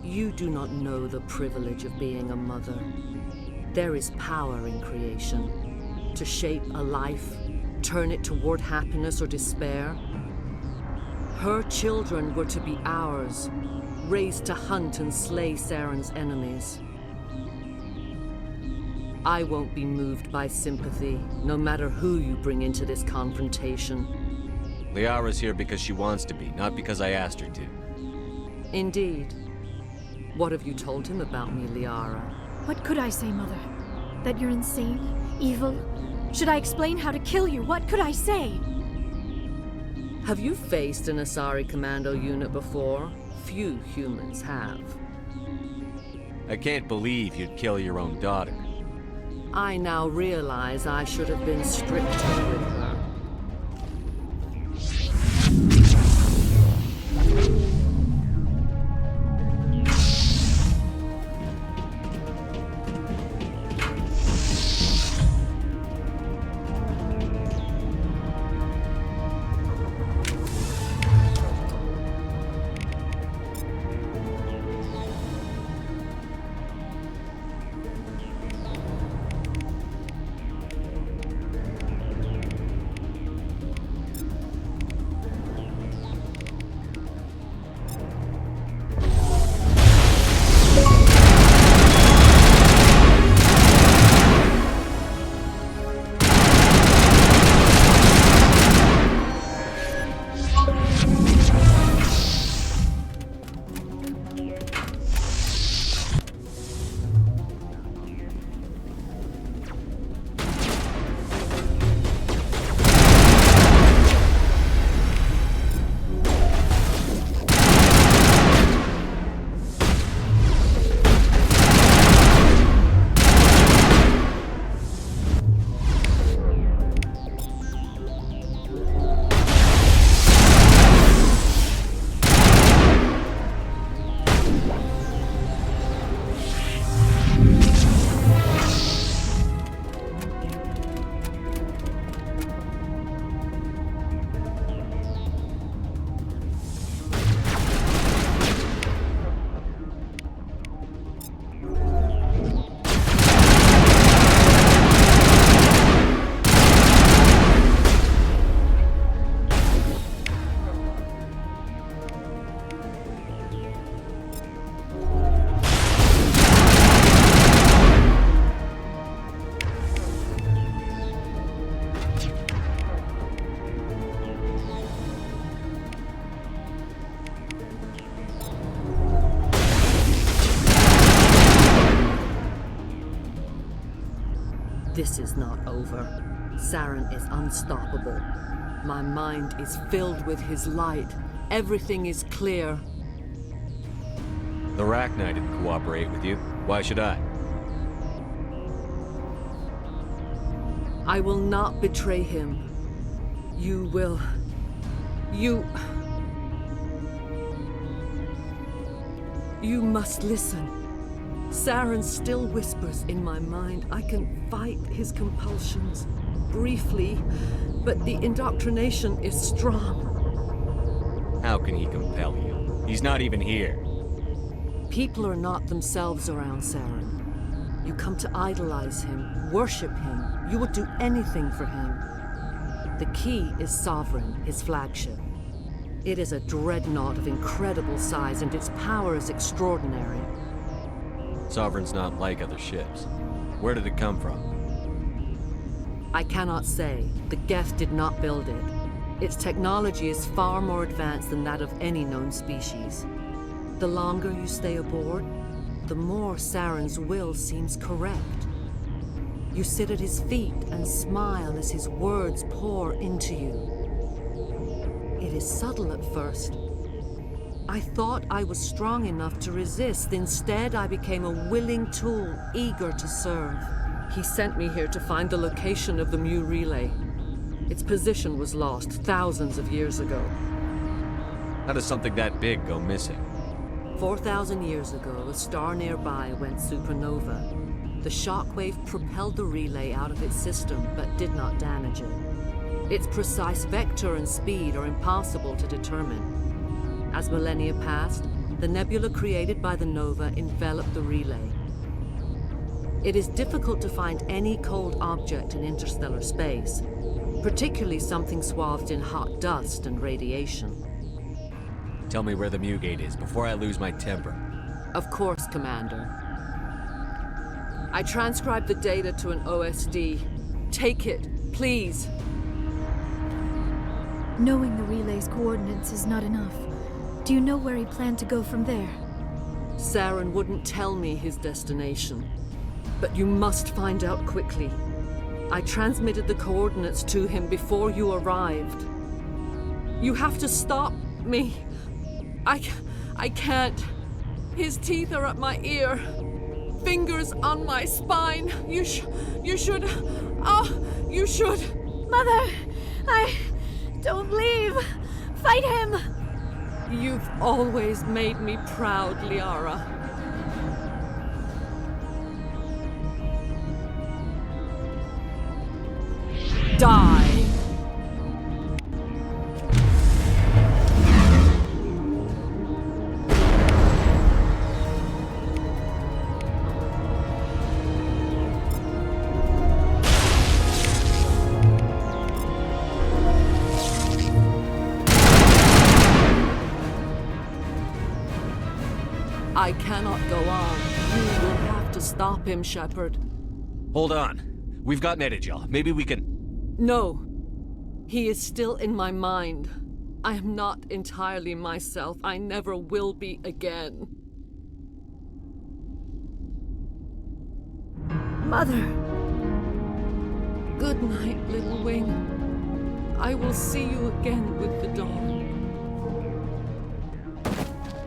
You do not know the privilege of being a mother. There is power in creation. To shape a life, turn it toward happiness or despair. Her children were to be ours, raised to hunt and slay Saren's enemies. I won't be moved by sympathy, no matter who you bring into this confrontation. Liara's here because she wants to be, not because I asked her to. Indeed. What have you told him about me, Liara? What could I say, Mother? That you're insane? Evil? Should I explain how to kill you? What could I say? Have you faced an Asari commando unit before? Few humans have. I can't believe you'd kill your own daughter. I now realize I should have been stricter with her. This is not over. Saren is unstoppable. My mind is filled with his light. Everything is clear. The Rachni didn't cooperate with you. Why should I? I will not betray him. You will... You must listen. Saren still whispers in my mind. I can fight his compulsions, briefly, but the indoctrination is strong. How can he compel you? He's not even here. People are not themselves around Saren. You come to idolize him, worship him. You would do anything for him. The key is Sovereign, his flagship. It is a dreadnought of incredible size, and its power is extraordinary. Sovereign's not like other ships. Where did it come from? I cannot say. The Geth did not build it. Its technology is far more advanced than that of any known species. The longer you stay aboard, the more Saren's will seems correct. You sit at his feet and smile as his words pour into you. It is subtle at first. I thought I was strong enough to resist. Instead, I became a willing tool, eager to serve. He sent me here to find the location of the Mu relay. Its position was lost thousands of years ago. How does something that big go missing? 4,000 years ago, a star nearby went supernova. The shockwave propelled the relay out of its system, but did not damage it. Its precise vector and speed are impossible to determine. As millennia passed, The nebula created by the nova enveloped the relay. It is difficult to find any cold object in interstellar space, particularly something swathed in hot dust and radiation. Tell me where the Mugate is before I lose my temper. Of course, Commander. I transcribed the data to an OSD. Take it, please. Knowing the relay's coordinates is not enough. Do you know where he planned to go from there? Saren wouldn't tell me his destination. But you must find out quickly. I transmitted the coordinates to him before you arrived. You have to stop me. I can't. His teeth are at my ear. Fingers on my spine. You should. You should. Mother! Don't leave! Fight him! You've always made me proud, Liara. Die! I cannot go on. You will have to stop him, Shepard. Hold on. We've got Netagel. Maybe we can... No. He is still in my mind. I am not entirely myself. I never will be again. Mother! Good night, little wing. I will see you again with the dawn.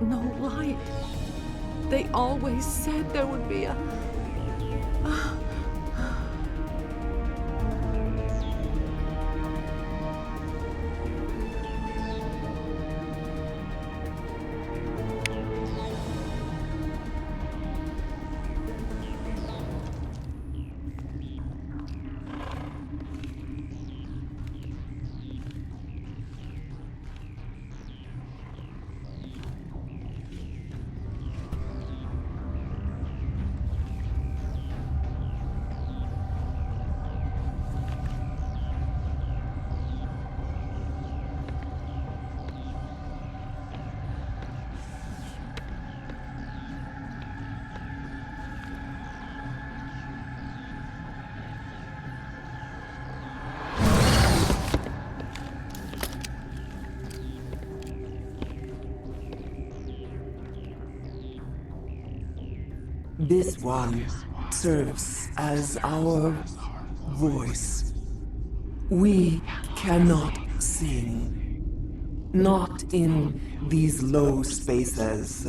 No light. They always said there would be a... This one serves as our voice. We cannot sing. Not in these low spaces.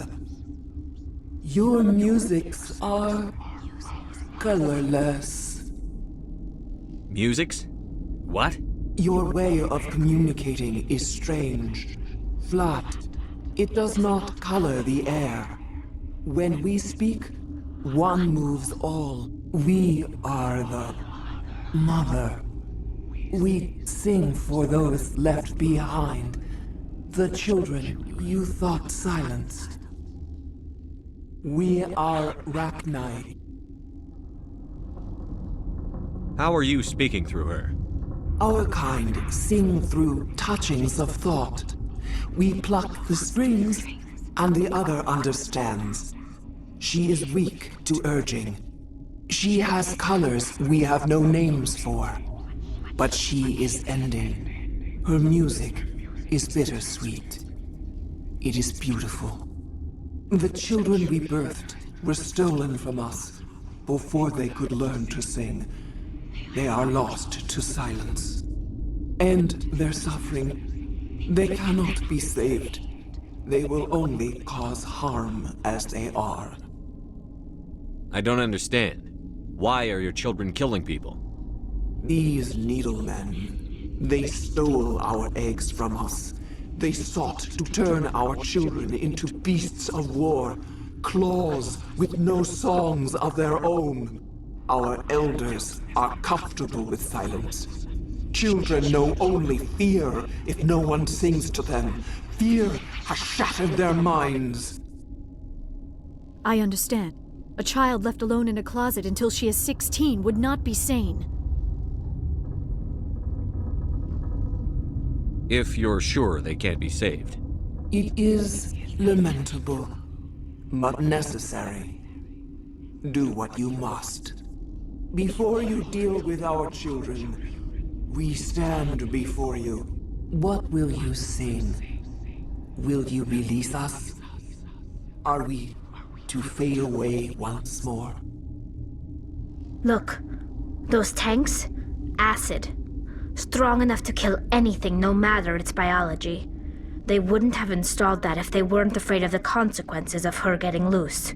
Your musics are colorless. Musics? What? Your way of communicating is strange. Flat. It does not color the air. When we speak, one moves all. We are the mother. We sing for those left behind. The children you thought silenced. We are Rachni. How are you speaking through her? Our kind sing through touchings of thought. We pluck the strings, and the other understands. She is weak to urging. She has colors we have no names for. But she is ending. Her music is bittersweet. It is beautiful. The children we birthed were stolen from us before they could learn to sing. They are lost to silence. And their suffering, they cannot be saved. They will only cause harm as they are. I don't understand. Why are your children killing people? These needlemen, they stole our eggs from us. They sought to turn our children into beasts of war, claws with no songs of their own. Our elders are comfortable with silence. Children know only fear if no one sings to them. Fear has shattered their minds. I understand. A child left alone in a closet until she is 16 would not be sane. If you're sure they can't be saved. It is lamentable, but necessary. Do what you must. Before you deal with our children, we stand before you. What will you sing? Will you release us? Are we to fade away once more? Look, those tanks? Acid. Strong enough to kill anything, no matter its biology. They wouldn't have installed that if they weren't afraid of the consequences of her getting loose.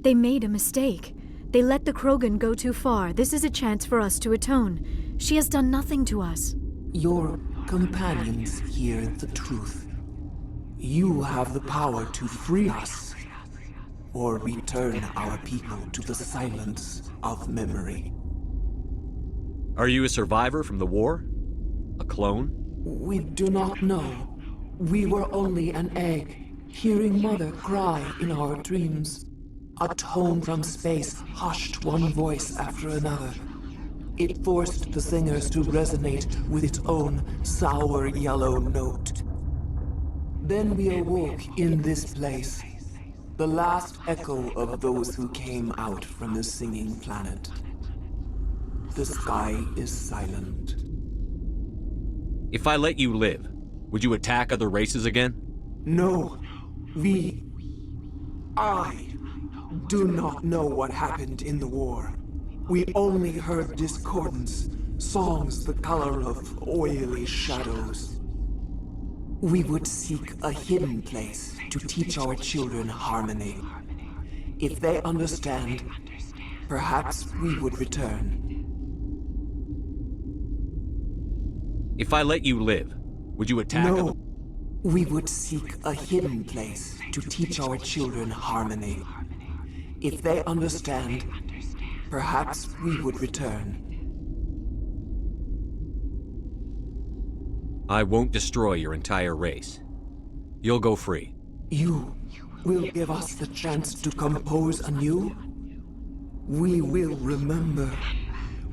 They made a mistake. They let the Krogan go too far. This is a chance for us to atone. She has done nothing to us. Your companions hear the truth. You have the power to free us, or return our people to the silence of memory. Are you a survivor from the war? A clone? We do not know. We were only an egg, hearing Mother cry in our dreams. A tone from space hushed one voice after another. It forced the singers to resonate with its own sour yellow note. Then we awoke in this place, the last echo of those who came out from the singing planet. The sky is silent. If I let you live, would you attack other races again? No, I do not know what happened in the war. We only heard discordance, songs the color of oily shadows. We would seek a hidden place to teach our children harmony. If they understand, perhaps we would return. If I let you live, would you attack No, other... we would seek a hidden place to teach our children harmony. If they understand, perhaps we would return. I won't destroy your entire race. You'll go free. You will give us the chance to compose anew? We will remember.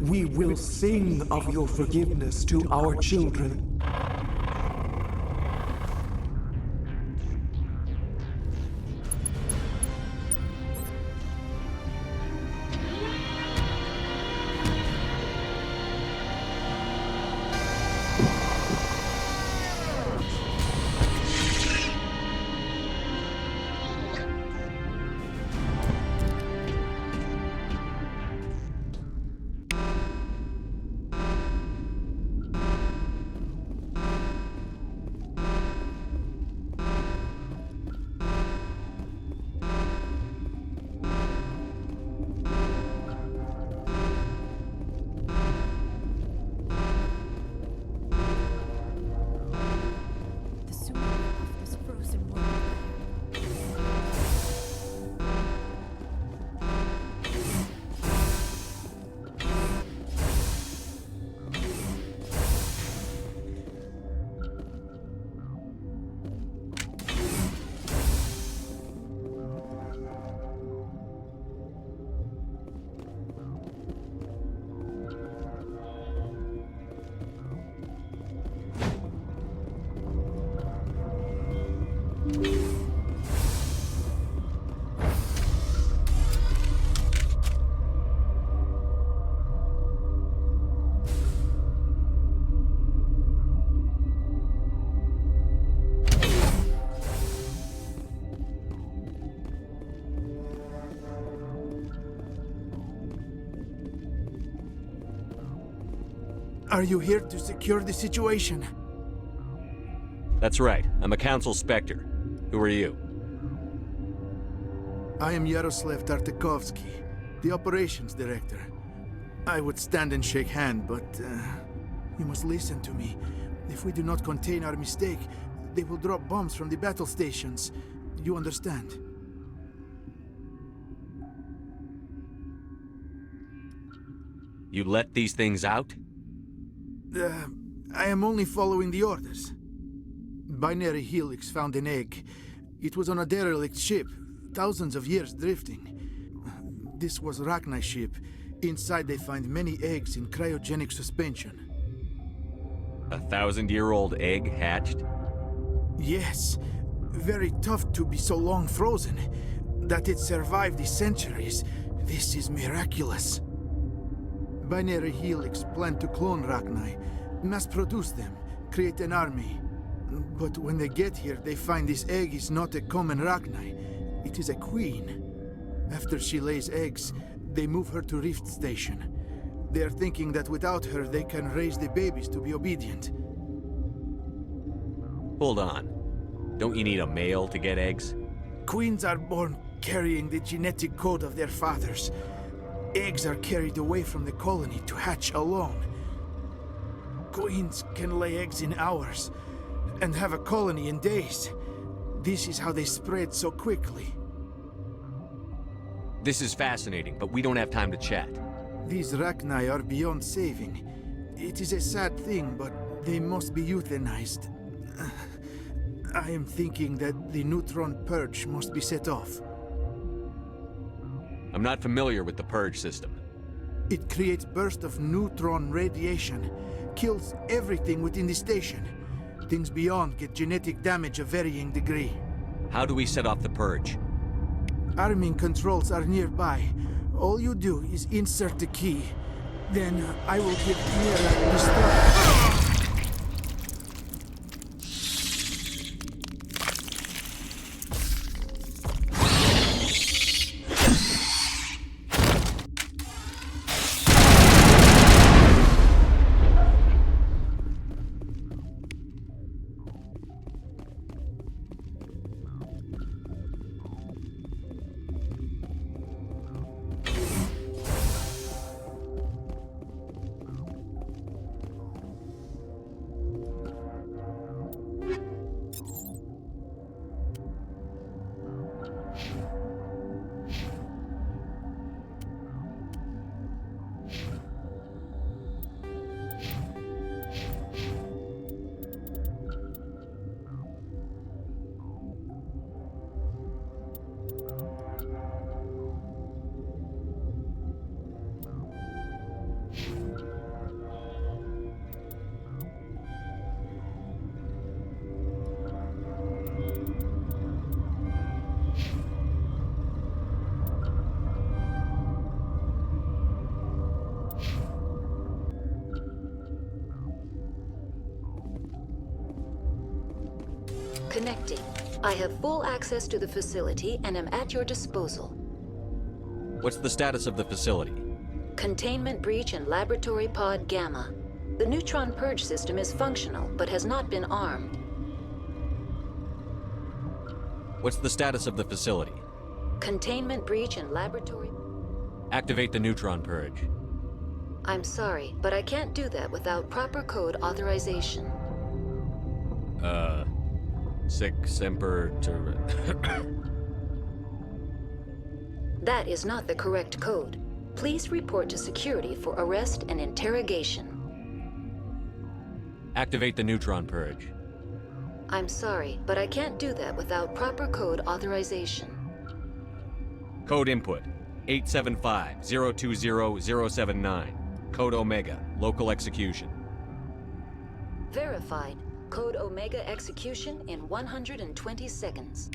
We will sing of your forgiveness to our children. The sooner we're off this frozen world. Are you here to secure the situation? That's right. I'm a Council Spectre. Who are you? I am Yaroslav Tartakovsky, the operations director. I would stand and shake hand, but you must listen to me. If we do not contain our mistake, they will drop bombs from the battle stations. You understand? You let these things out? I am only following the orders. Binary Helix found an egg. It was on a derelict ship. thousands of years drifting. This was Rachni's ship. Inside they find many eggs in cryogenic suspension. 1,000-year-old egg hatched? Yes, very tough to be so long frozen. That it survived the centuries, this is miraculous. Binary Helix planned to clone Rachni, mass produce them, create an army. But when they get here, they find this egg is not a common Rachni. It is a queen. After she lays eggs, they move her to Rift Station. They are thinking that without her, they can raise the babies to be obedient. Hold on. Don't you need a male to get eggs? Queens are born carrying the genetic code of their fathers. Eggs are carried away from the colony to hatch alone. Queens can lay eggs in hours and have a colony in days. This is how they spread so quickly. This is fascinating, but we don't have time to chat. These Rachni are beyond saving. It is a sad thing, but they must be euthanized. I am thinking that the neutron purge must be set off. I'm not familiar with the purge system. It creates bursts of neutron radiation, kills everything within the station. Things beyond get genetic damage of varying degree. How do we set off the purge? Arming controls are nearby. All you do is insert the key. Then I will give Mira the start. Connecting. I have full access to the facility and am at your disposal. What's the status of the facility? Containment breach in Laboratory Pod Gamma. The neutron purge system is functional, but has not been armed. What's the status of the facility? Containment breach in Laboratory... Activate the neutron purge. I'm sorry, but I can't do that without proper code authorization. Sic semper That is not the correct code. Please report to security for arrest and interrogation. Activate the neutron purge. I'm sorry, but I can't do that without proper code authorization. Code input 875-020-079. Code Omega, local execution. Verified. Code Omega execution in 120 seconds.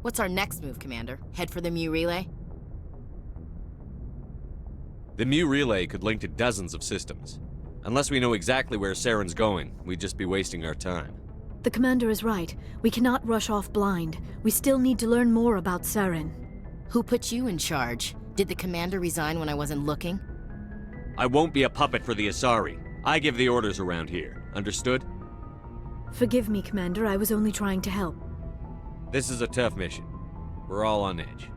What's our next move, Commander? Head for the Mu relay? The Mu relay could link to dozens of systems. Unless we know exactly where Saren's going, we'd just be wasting our time. The commander is right. We cannot rush off blind. We still need to learn more about Saren. Who put you in charge? Did the commander resign when I wasn't looking? I won't be a puppet for the Asari. I give the orders around here. Understood? Forgive me, Commander. I was only trying to help. This is a tough mission. We're all on edge.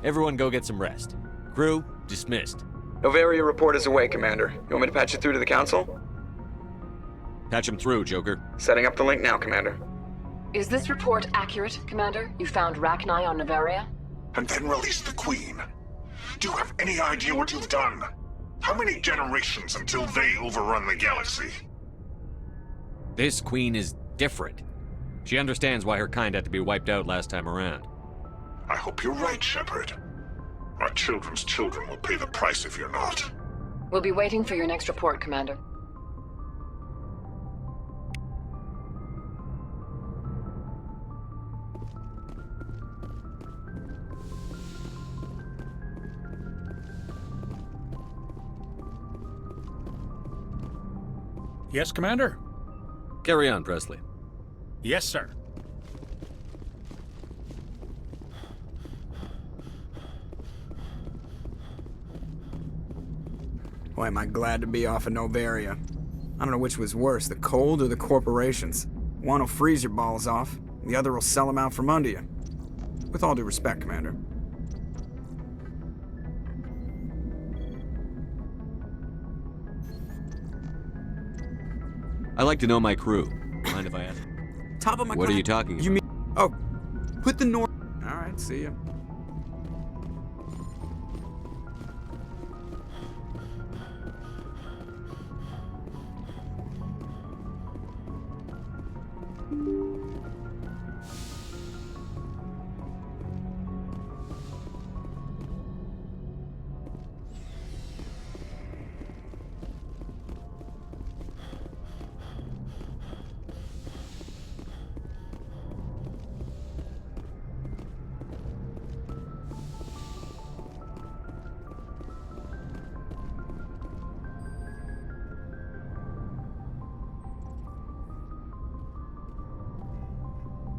Everyone go get some rest. Crew, dismissed. Novaria report is away, Commander. You want me to patch it through to the Council? Patch him through, Joker. Setting up the link now, Commander. Is this report accurate, Commander? You found Rachni on Novaria? And then released the Queen. Do you have any idea what you've done? How many generations until they overrun the galaxy? This Queen is different. She understands why her kind had to be wiped out last time around. I hope you're right, Shepard. Our children's children will pay the price if you're not. We'll be waiting for your next report, Commander. Yes, Commander? Carry on, Presley. Yes, sir. Boy, am I glad to be off of Novaria. I don't know which was worse, the cold or the corporations. One will freeze your balls off, the other will sell them out from under you. With all due respect, Commander. I like to know my crew. Mind if I ask? Top of my What are you talking about? You mean... Oh, put the North... Alright, see ya.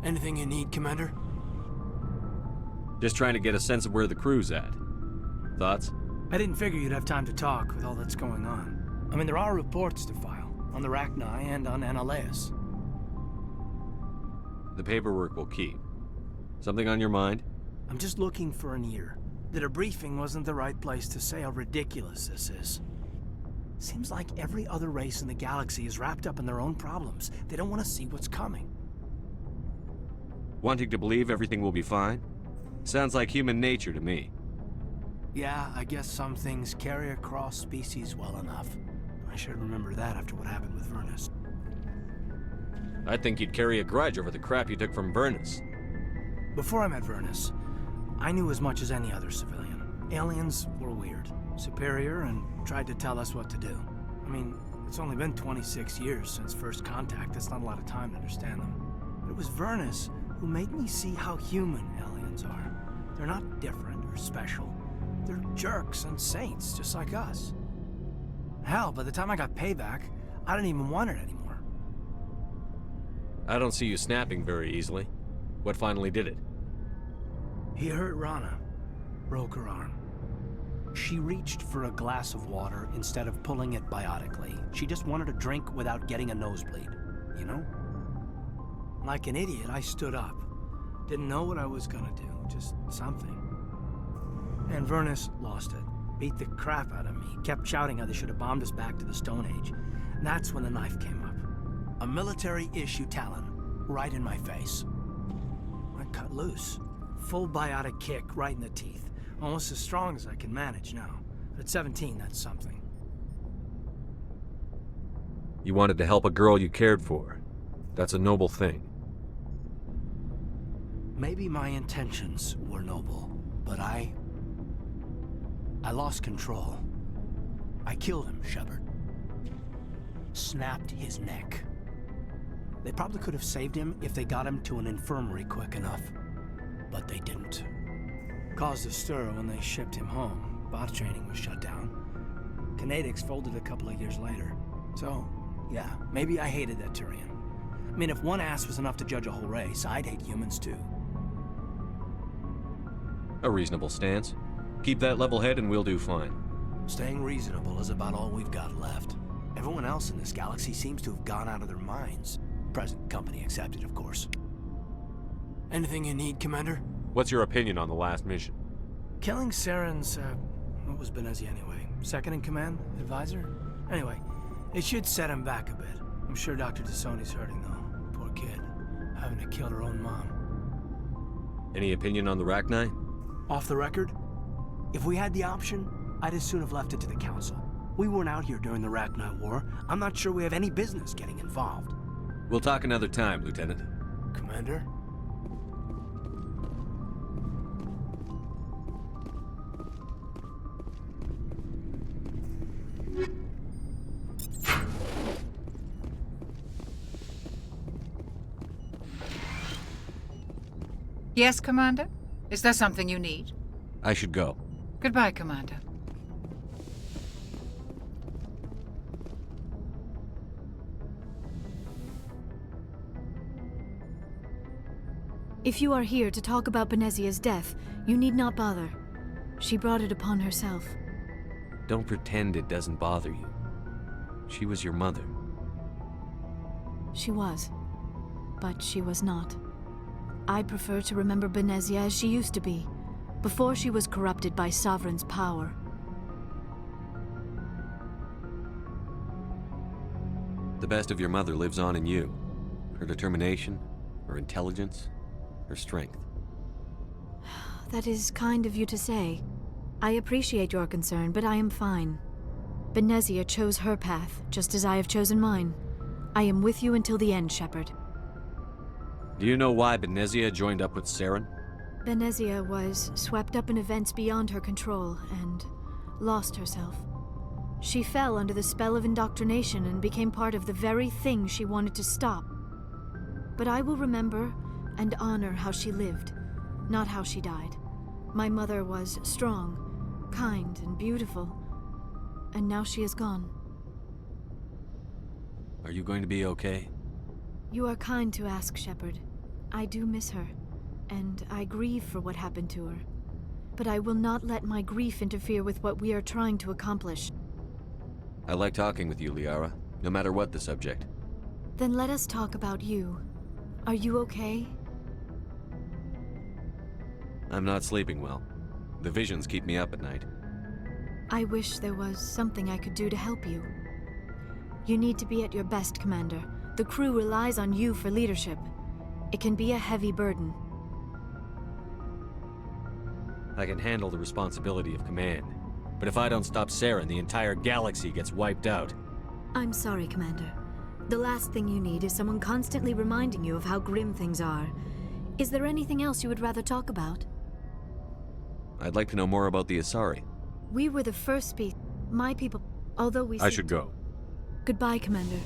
Anything you need, Commander? Just trying to get a sense of where the crew's at. Thoughts? I didn't figure you'd have time to talk with all that's going on. I mean, there are reports to file, on the Rachni and on Annaleus. The paperwork will keep. Something on your mind? I'm just looking for an ear. The debriefing wasn't the right place to say how ridiculous this is. Seems like every other race in the galaxy is wrapped up in their own problems. They don't want to see what's coming. Wanting to believe everything will be fine? Sounds like human nature to me. Yeah, I guess some things carry across species well enough. I should remember that after what happened with Vernus. I think you'd carry a grudge over the crap you took from Vernus. Before I met Vernus, I knew as much as any other civilian. Aliens were weird, superior, and tried to tell us what to do. I mean, it's only been 26 years since first contact. That's not a lot of time to understand them. But it was Vernus who made me see how human aliens are. They're not different or special. They're jerks and saints, just like us. Hell, by the time I got payback, I didn't even want it anymore. I don't see you snapping very easily. What finally did it? He hurt Rana. Broke her arm. She reached for a glass of water instead of pulling it biotically. She just wanted a drink without getting a nosebleed, you know? Like an idiot, I stood up. Didn't know what I was gonna do, just something. And Vernus lost it. Beat the crap out of me. Kept shouting how they should have bombed us back to the Stone Age. And that's when the knife came up. A military-issue talon, right in my face. I cut loose. Full biotic kick right in the teeth. Almost as strong as I can manage now. At 17, that's something. You wanted to help a girl you cared for. That's a noble thing. Maybe my intentions were noble, but I lost control. I killed him, Shepard. Snapped his neck. They probably could have saved him if they got him to an infirmary quick enough. but they didn't. Caused a stir when they shipped him home. Bot training was shut down. Kinetics folded a couple of years later. So, yeah, maybe I hated that Turian. I mean, if one ass was enough to judge a whole race, I'd hate humans too. A reasonable stance. Keep that level head and we'll do fine. Staying reasonable is about all we've got left. Everyone else in this galaxy seems to have gone out of their minds. Present company accepted, of course. Anything you need, Commander? What's your opinion on the last mission? Killing Saren's, what was Benezia anyway? Second in command? Advisor? Anyway, it should set him back a bit. I'm sure Dr. Tassoni's hurting, though. Poor kid. Having to kill her own mom. Any opinion on the Rachni? Off the record? If we had the option, I'd as soon have left it to the Council. We weren't out here during the Rachni War. I'm not sure we have any business getting involved. We'll talk another time, Lieutenant. Commander? Yes, Commander? Is there something you need? I should go. Goodbye, Commander. If you are here to talk about Benezia's death, you need not bother. She brought it upon herself. Don't pretend it doesn't bother you. She was your mother. She was. But she was not. I prefer to remember Benezia as she used to be, before she was corrupted by Sovereign's power. The best of your mother lives on in you. Her determination, her intelligence, her strength. That is kind of you to say. I appreciate your concern, but I am fine. Benezia chose her path, just as I have chosen mine. I am with you until the end, Shepard. Do you know why Benezia joined up with Saren? Benezia was swept up in events beyond her control and lost herself. She fell under the spell of indoctrination and became part of the very thing she wanted to stop. But I will remember and honor how she lived, not how she died. My mother was strong, kind, and beautiful, and now she is gone. Are you going to be okay? You are kind to ask, Shepard. I do miss her, and I grieve for what happened to her. But I will not let my grief interfere with what we are trying to accomplish. I like talking with you, Liara, no matter what the subject. Then let us talk about you. Are you okay? I'm not sleeping well. The visions keep me up at night. I wish there was something I could do to help you. You need to be at your best, Commander. The crew relies on you for leadership. It can be a heavy burden. I can handle the responsibility of command. But if I don't stop Saren, the entire galaxy gets wiped out. I'm sorry, Commander. The last thing you need is someone constantly reminding you of how grim things are. Is there anything else you would rather talk about? I'd like to know more about the Asari. We were the first species. My people, although we I should go. Goodbye, Commander.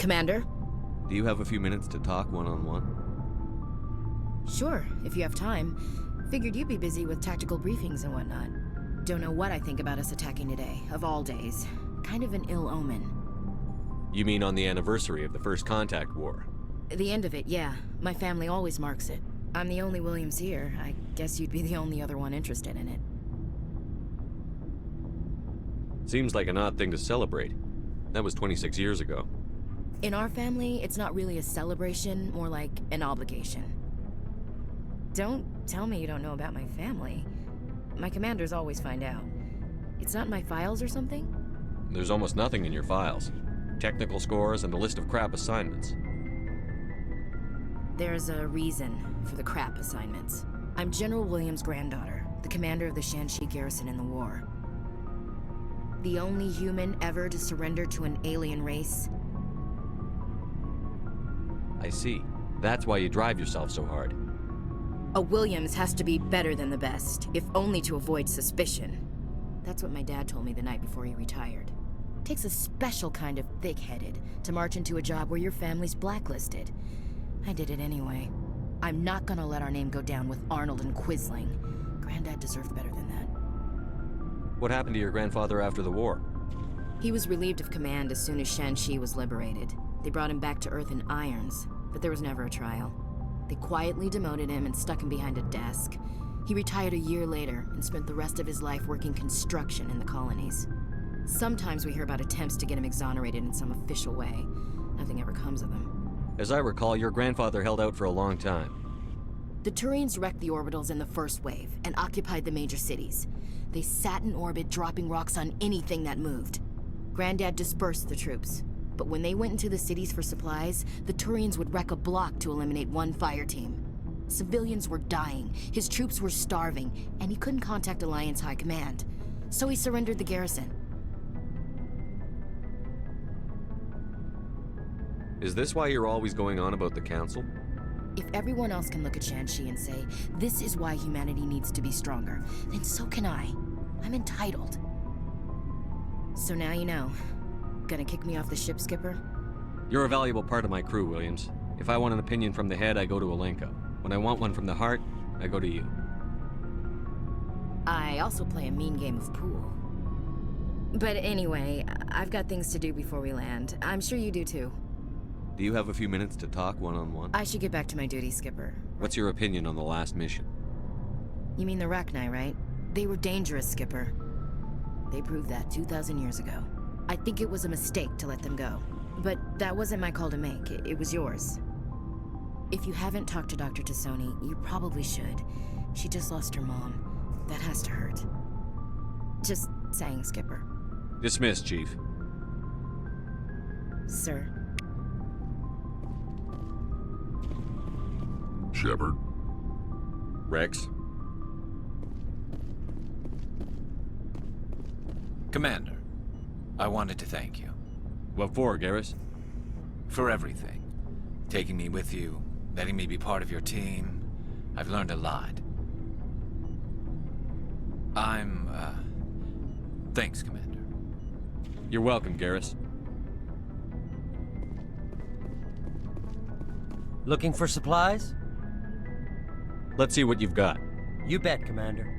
Commander? Do you have a few minutes to talk one-on-one? Sure, if you have time. Figured you'd be busy with tactical briefings and whatnot. Don't know what I think about us attacking today, of all days. Kind of an ill omen. You mean on the anniversary of the First Contact War? The end of it, yeah. My family always marks it. I'm the only Williams here. I guess you'd be the only other one interested in it. Seems like an odd thing to celebrate. That was 26 years ago. In our family, it's not really a celebration, more like an obligation. Don't tell me you don't know about my family. My commanders always find out. It's not in my files or something? There's almost nothing in your files. Technical scores and a list of crap assignments. There's a reason for the crap assignments. I'm General Williams' granddaughter, the commander of the Shanxi garrison in the war. The only human ever to surrender to an alien race. I see. That's why you drive yourself so hard. A Williams has to be better than the best, if only to avoid suspicion. That's what my dad told me the night before he retired. Takes a special kind of thick-headed to march into a job where your family's blacklisted. I did it anyway. I'm not gonna let our name go down with Arnold and Quisling. Granddad deserved better than that. What happened to your grandfather after the war? He was relieved of command as soon as Shanxi was liberated. They brought him back to Earth in irons, but there was never a trial. They quietly demoted him and stuck him behind a desk. He retired a year later and spent the rest of his life working construction in the colonies. Sometimes we hear about attempts to get him exonerated in some official way. Nothing ever comes of them. As I recall, your grandfather held out for a long time. The Turians wrecked the orbitals in the first wave and occupied the major cities. They sat in orbit, dropping rocks on anything that moved. Granddad dispersed the troops. But when they went into the cities for supplies, the Turians would wreck a block to eliminate one fire team. Civilians were dying, his troops were starving, and he couldn't contact Alliance High Command. So he surrendered the garrison. Is this why you're always going on about the Council? If everyone else can look at Shanxi and say, this is why humanity needs to be stronger, then so can I. I'm entitled. So now you know. Gonna kick me off the ship, Skipper? You're a valuable part of my crew, Williams. If I want an opinion from the head, I go to Alenko. When I want one from the heart, I go to you. I also play a mean game of pool. But anyway, I've got things to do before we land. I'm sure you do too. Do you have a few minutes to talk one-on-one? I should get back to my duty, Skipper. What's your opinion on the last mission? You mean the Rachni, right? They were dangerous, Skipper. They proved that 2,000 years ago. I think it was a mistake to let them go. But that wasn't my call to make. It was yours. If you haven't talked to Dr. Tassoni, you probably should. She just lost her mom. That has to hurt. Just saying, Skipper. Dismissed, Chief. Sir. Shepard. Rex. Commander, I wanted to thank you. What for, Garrus? For everything. Taking me with you, letting me be part of your team. I've learned a lot. Thanks, Commander. You're welcome, Garrus. Looking for supplies? Let's see what you've got. You bet, Commander.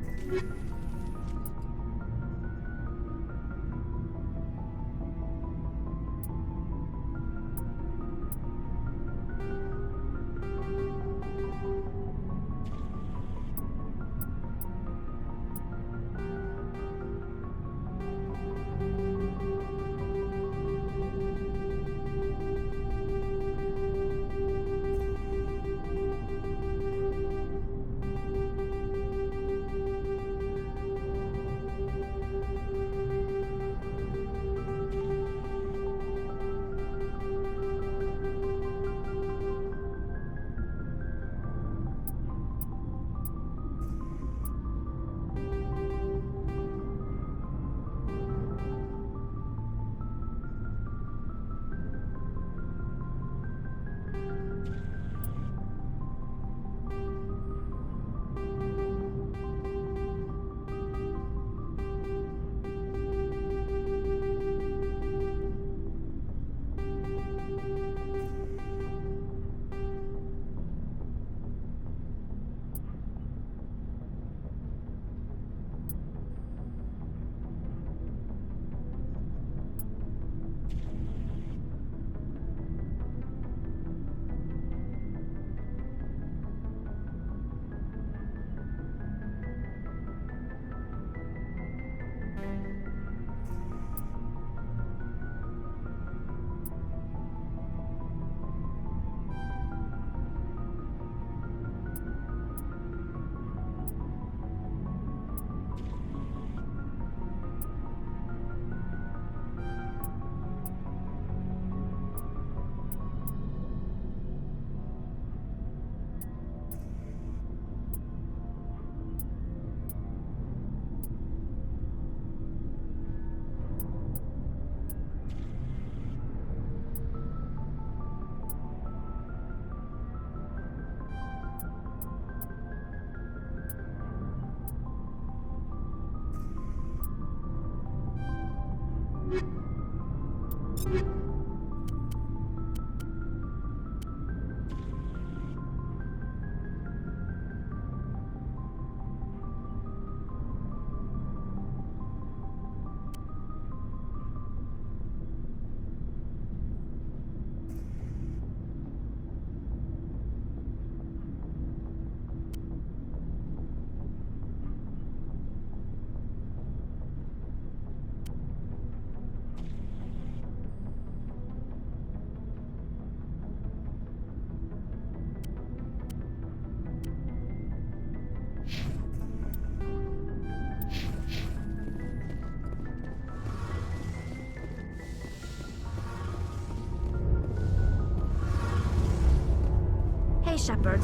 Hey, Shepard.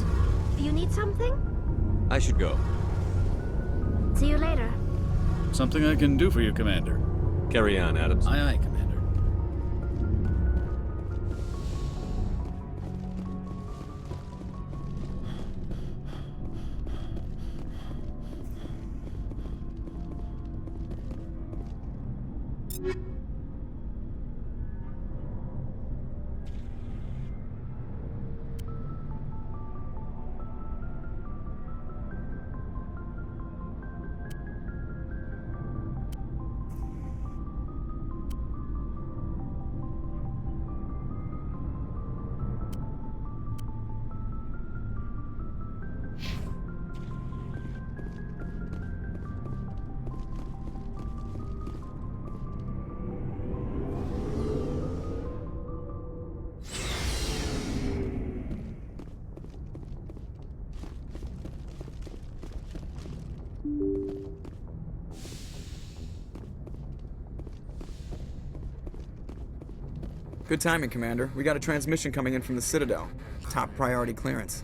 Do you need something? I should go. See you later. Something I can do for you, Commander. Carry on, Adams. Aye, aye, Commander. Good timing, Commander. We got a transmission coming in from the Citadel. Top priority clearance.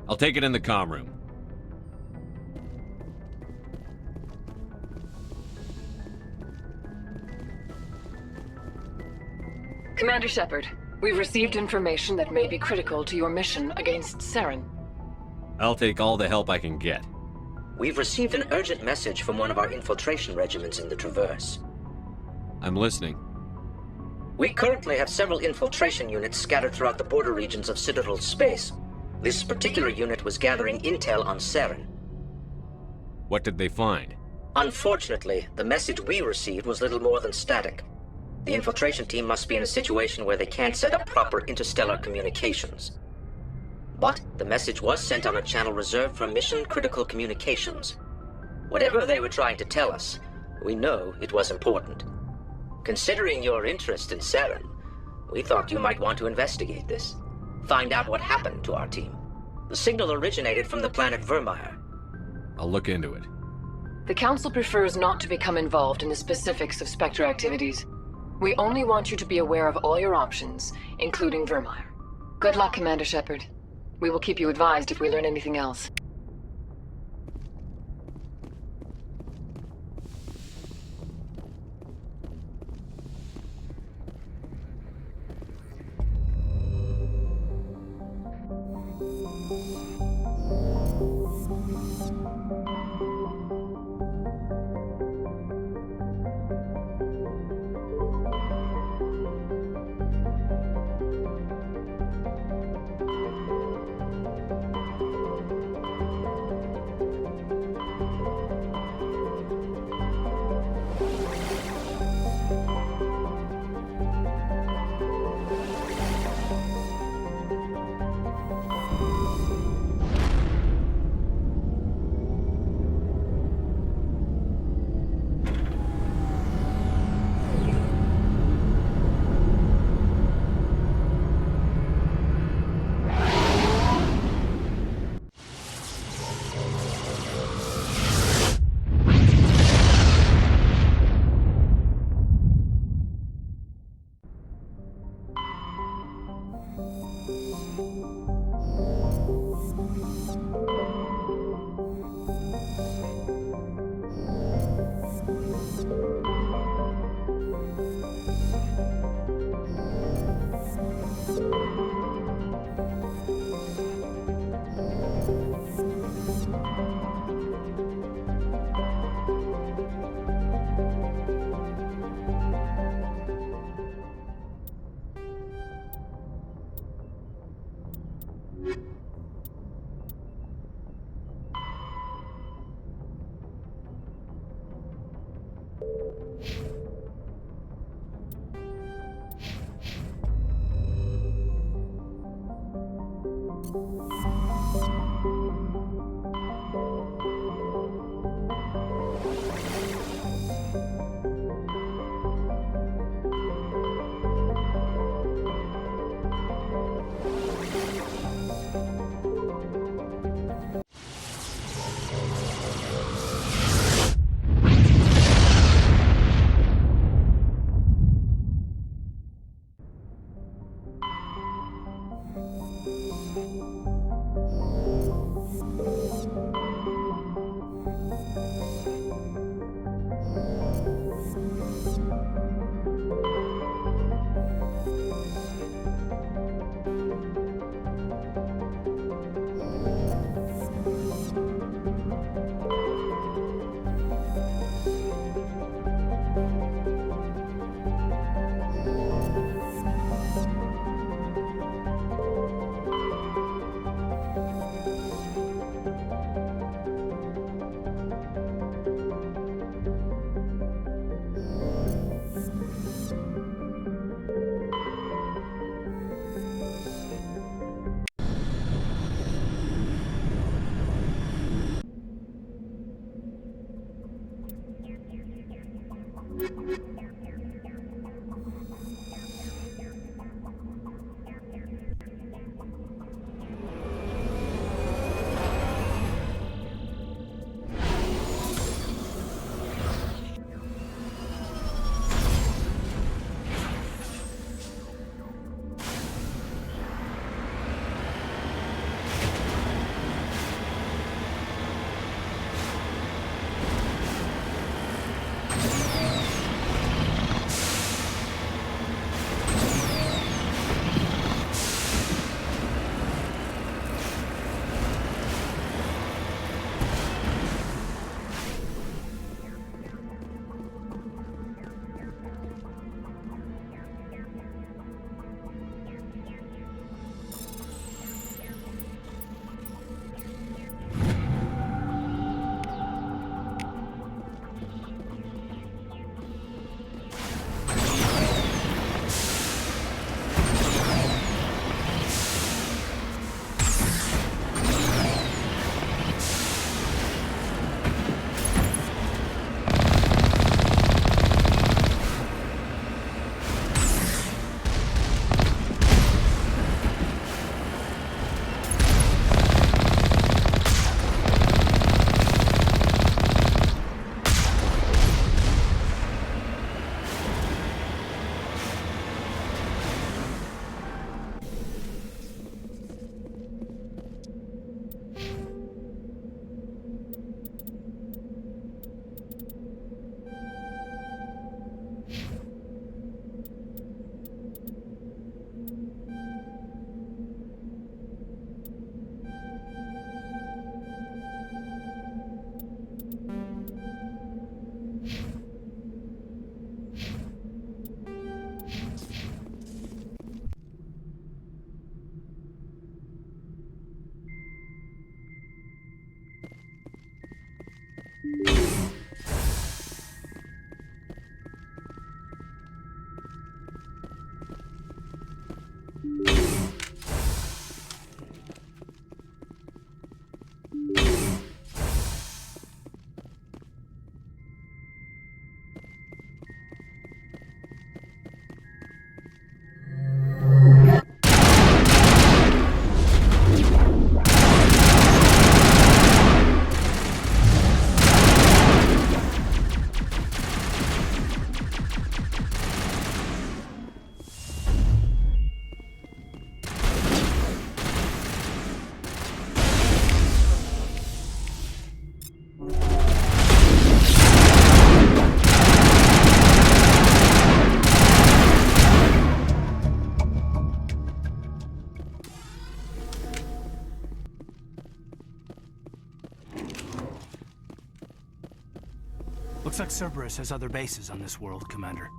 I'll take it in the comm room. Commander Shepard, we've received information that may be critical to your mission against Saren. I'll take all the help I can get. We've received an urgent message from one of our infiltration regiments in the Traverse. I'm listening. We currently have several infiltration units scattered throughout the border regions of Citadel space. This particular unit was gathering intel on Saren. What did they find? Unfortunately, the message we received was little more than static. The infiltration team must be in a situation where they can't set up proper interstellar communications. But the message was sent on a channel reserved for mission-critical communications. Whatever they were trying to tell us, we know it was important. Considering your interest in Saren, we thought you might want to investigate this. Find out what happened to our team. The signal originated from the planet Vermeer. I'll look into it. The Council prefers not to become involved in the specifics of Spectre activities. We only want you to be aware of all your options, including Vermeer. Good luck, Commander Shepard. We will keep you advised if we learn anything else. Looks like Cerberus has other bases on this world, Commander.